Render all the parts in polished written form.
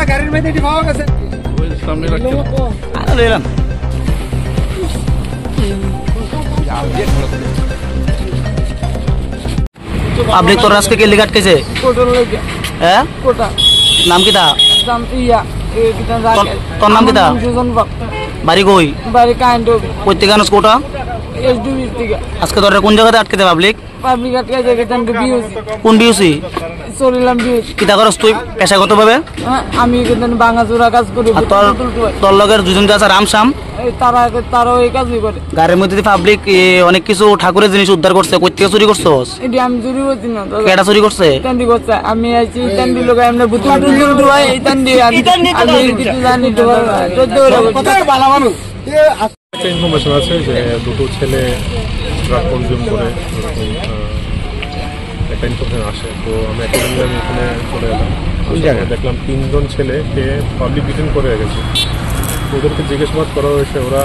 গাড়ির মধ্যে এটি পাওয়া গেছে সামনে রাখতে এলাম পাবলিক তোর আজকে কে লিখে আটকেছে হ্যাঁ নাম কি তা তোর নাম কি তা বাড়ি কই বাড়ি কাইন্ড কই থেকে আনস কোটা আজকে তোর কোন জায়গাতে আটকেছে পাবলিক কোন বিউসি চলিলাম বিউসি কিতা করস তুই পেশাগতভাবে আমি ভাঙাচোরা কাজ করি তোর লগের দুজন আছে রামশ্যাম তারাও এই কাজই করে গাড়ির মধ্যে পাবলিক অনেক কিছু ঠাকুরের জিনিস উদ্ধার করছে কই থেকে চুরি করছস এটি আমি চুরি করছি না কেডা চুরি করছে টান্ডি করছে আমি আইছি টান্ডি লোক আমরা বুতুল টুল দুয়াই এই টান্ডি আমি কিছু জানি তো কত ভালো মানুষ একটা ইনফরমেশন আছে যে দুটো ছেলে ড্রাগ কনজিউম করে একটা ইনফরমেশন আসে তো আমি এখানে চলে এলাম দেখলাম 3 জন ছেলেকে পাবলিক ডিটেইন করে গেছে ওদেরকে জিজ্ঞাসাবাদ করা হয়েছে ওরা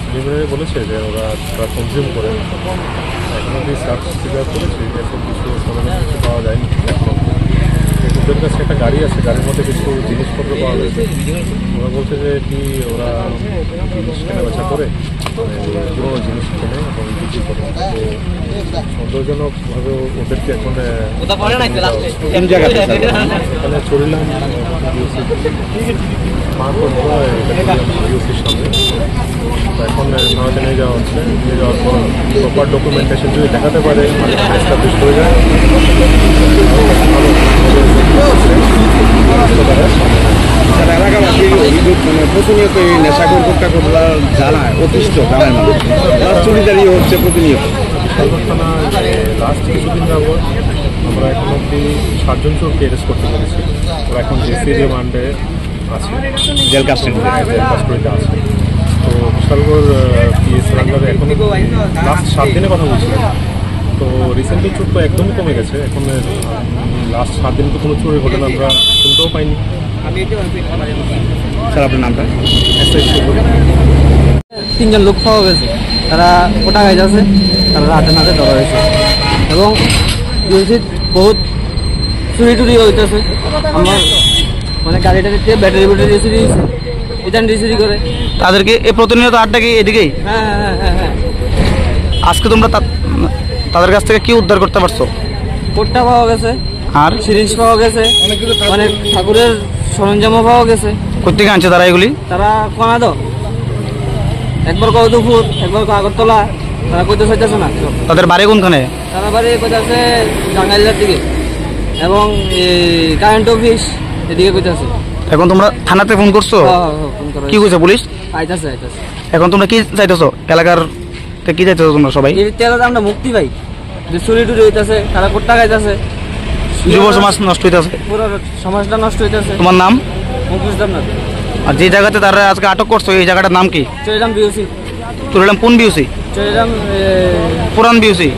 প্রিলিমিনারি বলেছে যে ওরা ড্রাগ কনজিউম করে এখন অব্দি সার্চ স্বীকার করেছে এরকম কিছু কিছু পাওয়া যায়নি ওদের কাছে একটা গাড়ি আছে গাড়ির মধ্যে কিছু জিনিসপত্র পাওয়া গেছে ওরা বলছে যে কি ওরা জিনিস কেনাবেচা করে পুরোনো জিনিস কেনে এবং বিক্রি করে তো সন্দেহজনকভাবে ওদেরকে এখন এখানে চলিলাম বিওসির সামনে এখন থানাতে নিয়ে যাওয়া হচ্ছে নিয়ে যাওয়ার পর প্রপার ডকুমেন্টেশন যদি দেখাতে পারে এস্টাবলিশ হয়ে যায় এলাকাবাসী অভিযোগ প্রতিনিয়ত এই নেশাখোর গুটখাখোররা জানায় অতিষ্ঠ গ্রামের মানুষ চুরিদারি হচ্ছে প্রতিনিয়ত থানা লাস্ট কিছুদিন যাবত আমরা এখন অব্দি 7 জন চোরকে অ্যারেস্ট করতে পেরেছি ওরা এখন জেসি রিমান্ডে আছে জেল কাস্টডিতে আছে তো বিশালগড় পিএস রান্নারে এখন লাস্ট 7 দিনের কথা বলছিলাম তো রিসেন্টলি চোর তো একদমই কমে গেছে এখন লাস্ট 7 দিন তো কোনো চোরের ঘটনা আমরা শুনতেও পাইনি স্যার আপনার নামটা 3 জন লোক পাওয়া গেছে তারা কোটা গাইজ আছে তারা রাতে নাতে ধরা হয়েছে এবং বহুত চুরি টুরি হইতেছে আমার মানে গাড়িটাকে ব্যাটারি চুরি এটা চুরি করে তাদেরকে এই প্রতিনিয়ত আড্ডা কি এদিকেই হ্যাঁ আজকে তোমরা তাদের কাছ থেকে কি উদ্ধার করতে পারছো কোটটা পাওয়া গেছে আর সিরিঞ্জ পাওয়া গেছে অনেক ঠাকুরের সরঞ্জামও পাওয়া গেছে কোথেকে আনছে তারা এগুলি তারা কোনা দো একবার কৌতুপুর একবার আগরতলা তারা কইতে চাইতেছে না তাদের বাড়ি কোনখানে তারা বাড়ি কইতেছে টাঙ্গাইলের দিকে এবং কারেন্ট অফিস এদিকে কইতেছে এখন তোমরা থানাতে ফোন করছো কি কইছে পুলিশ আইতাছে এখন তোমরা কি চাইতেছো এলাকার কি চাইতেছো তোমরা সবাই আমরা মুক্তি পাই যে চুরি টুরি হইতেছে তারা কোট্টা গাইতেছে যুব সমাজ নষ্ট হইতেছে পুরো সমাজটা নষ্ট হইতেছে তোমার নাম মুকেশ দেবনাথ আর যে জায়গাতে তারা আজকে আটক করছো এই জায়গাটার নাম কি চলিলাম বিউসি চলিলাম কোন বিউসি চলিলাম পুরান বিউসি